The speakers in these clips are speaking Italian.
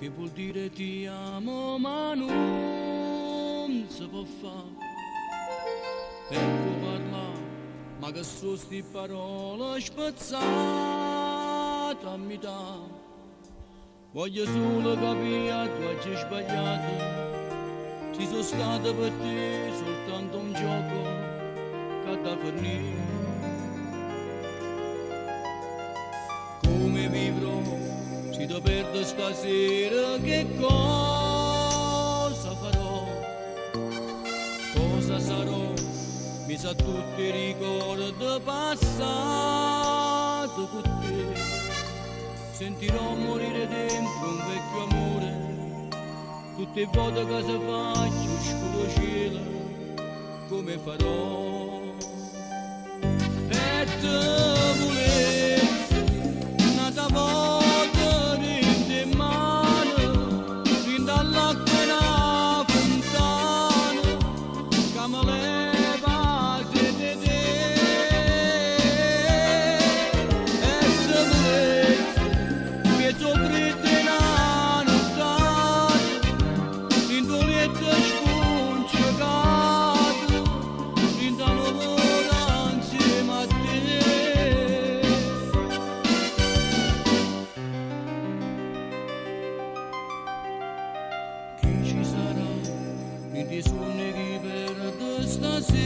che vuol dire ti amo ma non si può fare. Ecco parlare, ma che sono sti parole spazzate a metà. Voglio solo capire a tu hai sbagliato. Ci sono stato per te soltanto un gioco che da fornire. Come vivrò se ti perdo stasera, che cosa farò? Cosa sarò? Mi sa tutti i ricordi passati con te. Sentirò morire dentro un vecchio amore, tutte le volte che si faccio scuro cielo, come farò? E te volessi un'altra volta rende in mano, fin dall'acqua in una fontana, che mi leva sete te. E te volessi che soffrite in una nottata, in doletta sconcerata, in da un'ora insieme a te. Chi ci sarà in dei sogni che perdo stasera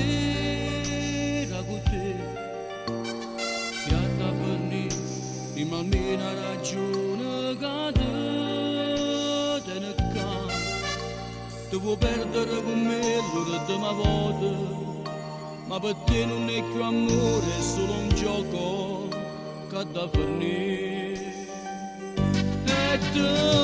con te? Si ha da fornire prima almeno ragione che te ne cambia. Devo perdere con me l'ultima volta, ma per te non è più amore, è solo un gioco che da fornire. E te